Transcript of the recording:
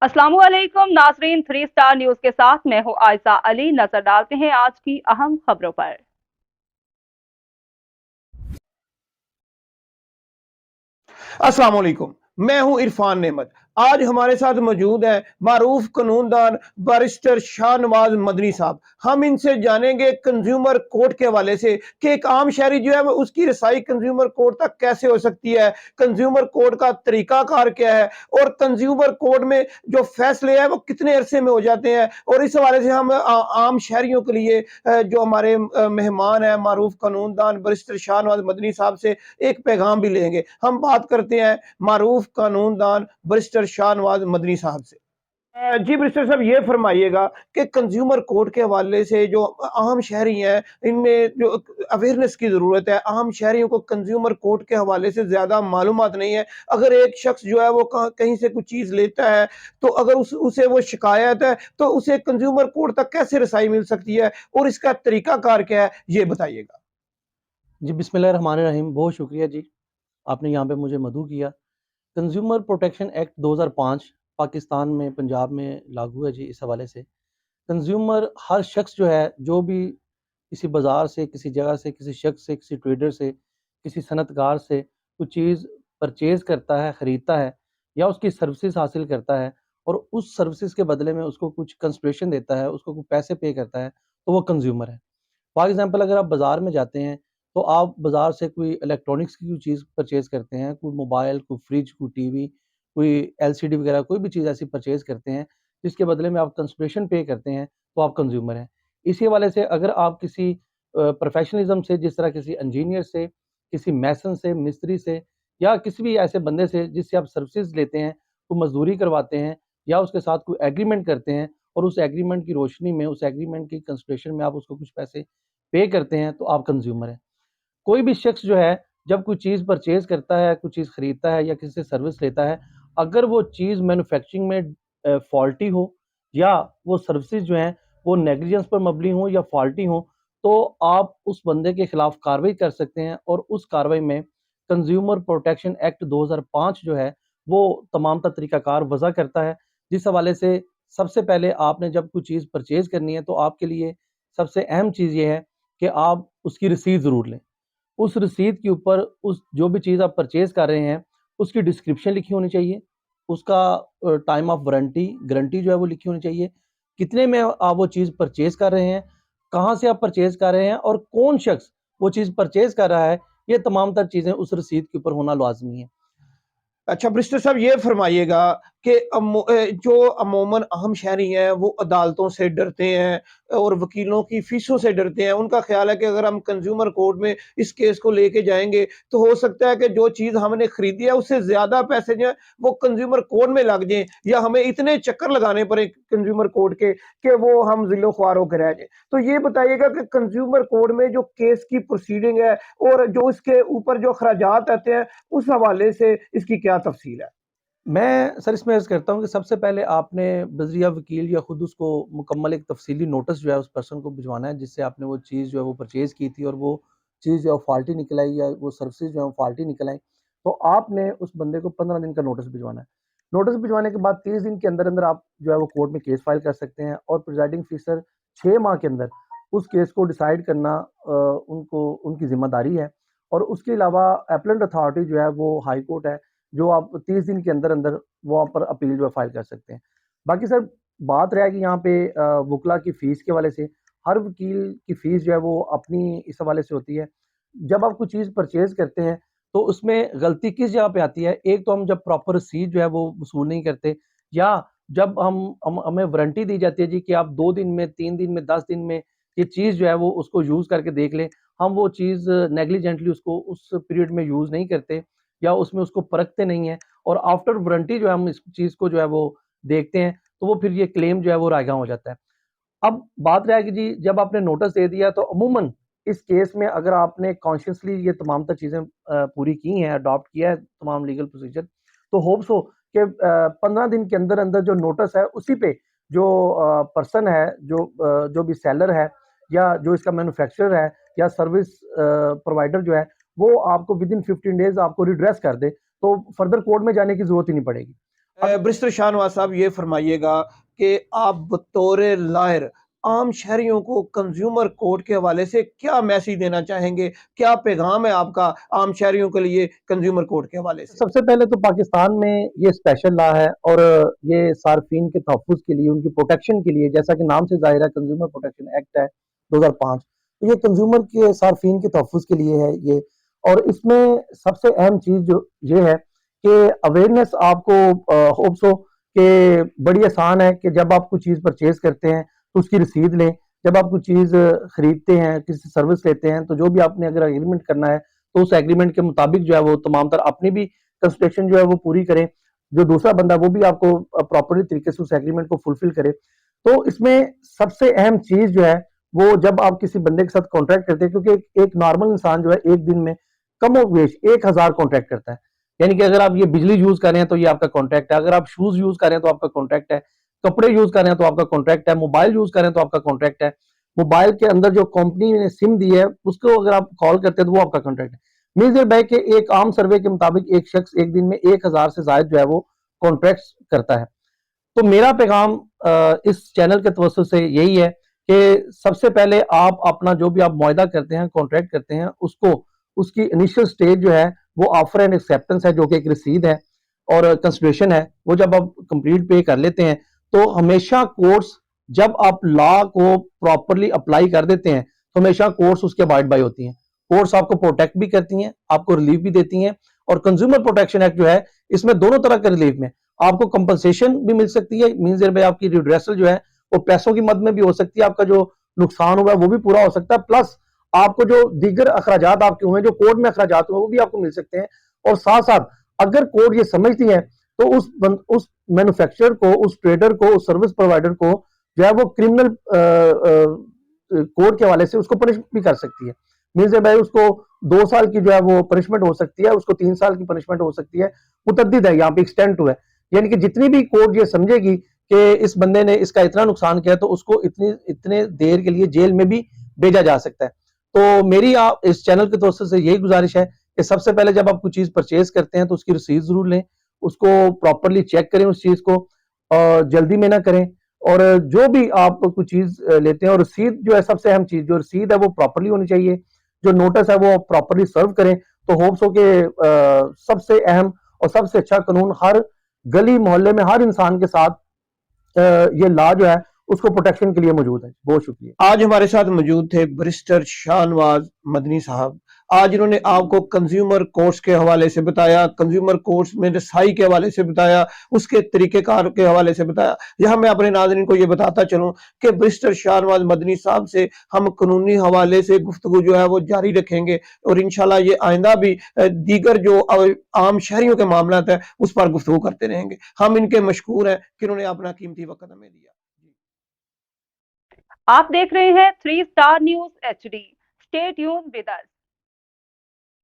अस्सलामुअलैकुम नाजरीन, 3 star news के साथ मैं हूं आयशा अली। नजर डालते हैं आज की अहम खबरों पर। अस्सलाम वालेकुम। मैं हूं इरफान नेमत। आज हमारे साथ मौजूद हैं मारूफ कानूनदान बैरिस्टर शाहनवाज मदनी साहब। हम इनसे जानेंगे कंज्यूमर कोर्ट के हवाले से कि एक आम शहरी जो है वो उसकी रसाई कंज्यूमर कोर्ट तक कैसे हो सकती है, कंज्यूमर कोर्ट का तरीकाकार क्या है और कंज्यूमर कोर्ट में जो फैसले हैं वो कितने अरसे में हो जाते हैं। और इस हवाले से हम आम शहरियों के लिए जो हमारे मेहमान हैं मारूफ कानूनदान बैरिस्टर शाहनवाज मदनी साहब से एक पैगाम भी लेंगे। हम बात करते हैं मारूफ कानूनदान बैरिस्टर शाहनवाज मदनी साहब से। जी बैरिस्टर साहब, ये फरमाइएगा कि कंज्यूमर कोर्ट के हवाले से जो आम शहरी हैं इनमें जो अवेयरनेस की ज़रूरत है। आम शहरियों को कंज्यूमर कोर्ट के हवाले से ज़्यादा मालूमात नहीं है। अगर एक शख्स जो है वो कहीं से कुछ चीज़ लेता है तो अगर उसे वो शिकायत है तो उसे कंज्यूमर कोर्ट तक कैसे रसाई मिल सकती है और इसका तरीकाकार क्या है, ये बताइएगा। जी बिस्मिल्लाहिर्रहमानिर्रहीम। बहुत शुक्रिया जी, आपने यहाँ पे मुझे मदऊ किया। कंज्यूमर प्रोटेक्शन एक्ट 2005 पाकिस्तान में पंजाब में लागू है जी। इस हवाले से कंज्यूमर हर शख्स जो है, जो भी किसी बाज़ार से, किसी जगह से, किसी शख्स से, किसी ट्रेडर से, किसी सनतकार से कुछ चीज़ परचेज़ करता है, ख़रीदता है या उसकी सर्विसेज हासिल करता है और उस सर्विसेज के बदले में उसको कुछ कंसिडरेशन देता है, उसको कुछ पैसे पे करता है, तो वो कंज्यूमर है। फॉर एग्ज़ाम्पल अगर आप बाज़ार में जाते हैं, तो आप बाज़ार से कोई इलेक्ट्रॉनिक्स की कोई चीज़ परचेज़ करते हैं, कोई मोबाइल, कोई फ्रिज, कोई टीवी, कोई एलसीडी वगैरह कोई भी चीज़ ऐसी परचेज़ करते हैं, जिसके बदले में आप कंसिडरेशन पे करते हैं, तो आप कंज़्यूमर हैं। इसी हवाले से अगर आप किसी प्रोफ़ेशनलिज़्म से, जिस तरह किसी इंजीनियर से, किसी मैसन से, मिस्त्री से या किसी भी ऐसे बंदे से जिससे आप सर्विसेज़ लेते हैं, कोई मज़दूरी करवाते हैं या उसके साथ कोई एग्रीमेंट करते हैं और उस एग्रीमेंट की रोशनी में, उस एग्रीमेंट की कंसिडरेशन में आप उसको कुछ पैसे पे करते हैं, तो आप कंज्यूमर हैं। कोई भी शख्स जो है, जब कोई चीज़ परचेज़ करता है, कोई चीज़ खरीदता है या किसी से सर्विस लेता है, अगर वो चीज़ मैन्युफैक्चरिंग में फ़ॉल्टी हो या वो सर्विसेज़ जो हैं वो नेग्लिजेंस पर मबनी हो या फ़ॉल्टी हो, तो आप उस बंदे के खिलाफ कार्रवाई कर सकते हैं और उस कार्रवाई में कंज्यूमर प्रोटेक्शन एक्ट 2005 जो है, वो तमाम तर तरीकाकार वज़ा करता है। जिस हवाले से सबसे पहले आपने जब कोई चीज़ परचेज़ करनी है, तो आपके लिए सबसे अहम चीज़ ये है कि आप उसकी रसीद ज़रूर लें। उस रसीद के ऊपर उस जो भी चीज़ आप परचेज़ कर रहे हैं, उसकी डिस्क्रिप्शन लिखी होनी चाहिए। उसका टाइम ऑफ वारंटी, गारंटी जो है वो लिखी होनी चाहिए। कितने में आप वो चीज़ परचेज़ कर रहे हैं, कहाँ से आप परचेज़ कर रहे हैं और कौन शख्स वो चीज़ परचेज़ कर रहा है, ये तमाम तर चीज़ें उस रसीद के ऊपर होना लाज़मी है। अच्छा बैरिस्टर साहब, ये फरमाइएगा कि जो अमूमन आम शहरी हैं वो अदालतों से डरते हैं और वकीलों की फीसों से डरते हैं। उनका ख्याल है कि अगर हम कंज्यूमर कोर्ट में इस केस को लेके जाएँगे तो हो सकता है कि जो चीज़ हमने खरीदी है उससे ज़्यादा पैसे जो हैं वो कंज्यूमर कोर्ट में लग जाएँ या हमें इतने चक्कर लगाने पड़े कंज्यूमर कोर्ट के कि वो हम ज़िल्लो-ख्वार होके रह जाएँ। तो ये बताइएगा कि कंज्यूमर कोर्ट में जो केस की प्रोसीडिंग है और जो इसके ऊपर जो खर्चात आते हैं, उस हवाले से इसकी क्या तफ़सील है? मैं सर इसमें अर्ज़ करता हूँ कि सबसे पहले आपने बज़रिया वकील या खुद उसको मुकम्मल एक तफ़सीली नोटिस जो है उस पर्सन को भिजवाना है, जिससे आपने वो चीज़ जो है वो परचेज़ की थी और वो चीज़ जो है फ़ॉल्टी निकल आई या वो सर्विसेज़ जो है फ़ॉल्टी निकल आई, तो आपने उस बंदे को 15 दिन का नोटिस भिजवाना है। नोटिस भिजवाने के बाद 30 दिन के अंदर-अंदर आप जो है वो कोर्ट में केस फ़ाइल कर सकते हैं और प्रिज़ाइडिंग ऑफ़िसर 6 माह के अंदर उस केस को डिसाइड करना उनको उनकी ज़िम्मेदारी है। और उसके अलावा एपेलेंट अथॉरिटी जो है वो हाई कोर्ट है, जो आप 30 दिन के अंदर-अंदर वहाँ पर अपील जो है फ़ाइल कर सकते हैं। बाकी सर बात रहेगी यहाँ पे वुकला की फ़ीस के हवाले से। हर वकील की फ़ीस जो है वो अपनी इस हवाले से होती है। जब आप कोई चीज़ परचेज़ करते हैं, तो उसमें गलती किस जगह पे आती है? एक तो हम जब प्रॉपर रसीद जो है वो वसूल नहीं करते या जब हमें वारंटी दी जाती है जी कि आप 2 दिन में, 3 दिन में, 10 दिन में ये चीज़ जो है वो उसको यूज़ करके देख लें। हम वो चीज़ नेग्लिजेंटली उसको उस पीरियड में यूज़ नहीं करते या उसमें उसको परखते नहीं हैं और आफ्टर वारंटी जो है हम इस चीज़ को जो है वो देखते हैं, तो वो फिर ये क्लेम जो है वो रायगा हो जाता है। अब बात रहेगी जी, जब आपने नोटिस दे दिया तो अमूमन इस केस में अगर आपने कॉन्शियसली ये तमाम तर चीज़ें पूरी की हैं, अडॉप्ट किया है तमाम लीगल प्रोसीजर, तो होप्स हो कि 15 दिन के अंदर-अंदर जो नोटिस है उसी पे जो पर्सन है, जो भी सेलर है या जो इसका मैन्युफैक्चरर है या सर्विस प्रोवाइडर जो है, वो आपको विदिन 15 डेज़ आपको रिड्रेस कर दे, तो फर्दर कोर्ट में जाने की ज़रूरत ही नहीं पड़ेगी। बरिस्टर शाहनवाज साहब ये फरमाइएगा कि आप बतौर लॉयर आम शहरियों को कंज्यूमर कोर्ट के हवाले से क्या मैसेज देना चाहेंगे? क्या पैगाम है आपका आम शहरियों के लिए कंज्यूमर कोर्ट के हवाले से? सबसे पहले तो पाकिस्तान में ये स्पेशल लॉ है और ये सार्फिन के तहफ़्फ़ुज़ के लिए, उनकी प्रोटेक्शन के लिए, जैसा कि नाम से ज़ाहिर है कंज्यूमर प्रोटेक्शन एक्ट है 2005, तो ये कंज्यूमर के सार्फिन के तहफ़्फ़ुज़ के लिए है ये। और इसमें सबसे अहम चीज़ जो ये है कि अवेयरनेस आपको होप सो कि बड़ी आसान है कि जब आप कोई चीज़ परचेज़ करते हैं तो उसकी रसीद लें। जब आप कोई चीज़ खरीदते हैं, किसी सर्विस लेते हैं, तो जो भी आपने अगर एग्रीमेंट करना है तो उस एग्रीमेंट के मुताबिक जो है वो तमाम तर अपनी भी कंसिडरेशन जो है वो पूरी करें। जो दूसरा बंदा वो भी आपको प्रॉपर्ली तरीके से उस एग्रीमेंट को फुलफिल करे। तो इसमें सबसे अहम चीज़ जो है वो जब आप किसी बंदे के साथ कॉन्ट्रैक्ट करते हैं, क्योंकि एक नॉर्मल इंसान जो है एक दिन में कम और बेश 1000 कॉन्ट्रैक्ट करता है। यानी कि अगर आप ये बिजली यूज कर रहे हैं तो ये आपका कॉन्ट्रैक्ट है, अगर आप शूज यूज कर रहे हैं तो आपका कॉन्ट्रैक्ट है, कपड़े यूज कर रहे हैं तो आपका कॉन्ट्रैक्ट है, मोबाइल यूज कर रहे हैं तो आपका कॉन्ट्रैक्ट है, मोबाइल के अंदर जो कंपनी ने सिम दी है उसको अगर आप कॉल करते हैं तो वो आपका कॉन्ट्रैक्ट है। मीजर भाई के एक आम सर्वे के मुताबिक एक शख्स एक दिन में 1000 से ज्यादा जो है वो कॉन्ट्रैक्ट करता है। तो मेरा पैगाम इस चैनल के तवज्जुह से यही है कि सबसे पहले आप अपना जो भी आप मुआहदा करते हैं, कॉन्ट्रैक्ट करते हैं, उसको उसकी इनिशियल स्टेज जो है वो ऑफर एंड एक्सेप्टेंस है, जो कि एक रसीद है और कंसिडरेशन है। वो जब आप कंप्लीट पे कर लेते हैं तो हमेशा कोर्ट्स, जब आप लॉ को प्रॉपरली अप्लाई कर देते हैं तो हमेशा कोर्ट्स उसके अबाइड बाय होती हैं। कोर्ट्स आपको प्रोटेक्ट भी करती हैं, आपको रिलीफ भी देती हैं। और कंज्यूमर प्रोटेक्शन एक्ट जो है इसमें दोनों तरह के रिलीफ में आपको कंपनसेशन भी मिल सकती है, मींस भाई आपकी रिड्रेसल जो है वो पैसों की मद में भी हो सकती है, आपका जो नुकसान हुआ है वो भी पूरा हो सकता है, प्लस आपको जो दीगर अखराजात आपके हुए, जो कोर्ट में अखराजात हुए वो भी आपको मिल सकते हैं। और साथ साथ अगर कोर्ट ये समझती है तो उस मैन्युफैक्चरर को, उस ट्रेडर को, उस सर्विस प्रोवाइडर को जो है वो क्रिमिनल कोर्ट के हवाले से उसको पनिश भी कर सकती है। मीन्स भाई उसको 2 साल की जो है वो पनिशमेंट हो सकती है, उसको 3 साल की पनिशमेंट हो सकती है, मुतद्दिद है, यहाँ पे एक्सटेंड हुआ है। यानी कि जितनी भी कोर्ट ये समझेगी कि इस बंदे ने इसका इतना नुकसान किया तो उसको इतने देर के लिए जेल में भी भेजा जा सकता है। तो मेरी आप इस चैनल के दोस्तों से यही गुजारिश है कि सबसे पहले जब आप कोई चीज परचेज करते हैं तो उसकी रसीद जरूर लें, उसको प्रॉपरली चेक करें उस चीज को, और जल्दी में ना करें। और जो भी आप कोई चीज लेते हैं, और रसीद जो है सबसे अहम चीज, जो रसीद है वो प्रॉपरली होनी चाहिए, जो नोटिस है वो प्रॉपरली सर्व करें। तो होप्स हो कि सबसे अहम और सबसे अच्छा कानून हर गली मोहल्ले में हर इंसान के साथ ये लॉ जो है उसको प्रोटेक्शन के लिए मौजूद है। बहुत शुक्रिया। आज हमारे साथ मौजूद थे बरिस्टर शाहनवाज मदनी साहब। आज इन्होंने आपको कंज्यूमर कोर्ट्स के हवाले से बताया, कंज्यूमर कोर्ट्स में रसाई के हवाले से बताया, उसके तरीक़ेकार के हवाले से बताया। यहाँ मैं अपने नाज़रीन को ये बताता चलूँ कि बरिस्टर शाहनवाज मदनी साहब से हम कानूनी हवाले से गुफ्तगू जो है वो जारी रखेंगे और इंशाल्लाह ये आइंदा भी दीगर जो आम शहरियों के मामलात है उस पर गुफ्तगू करते रहेंगे। हम इनके मशकूर हैं कि इन्होंने अपना कीमती वक्त हमें दिया। आप देख रहे हैं 3 star news HD। Stay tuned with us.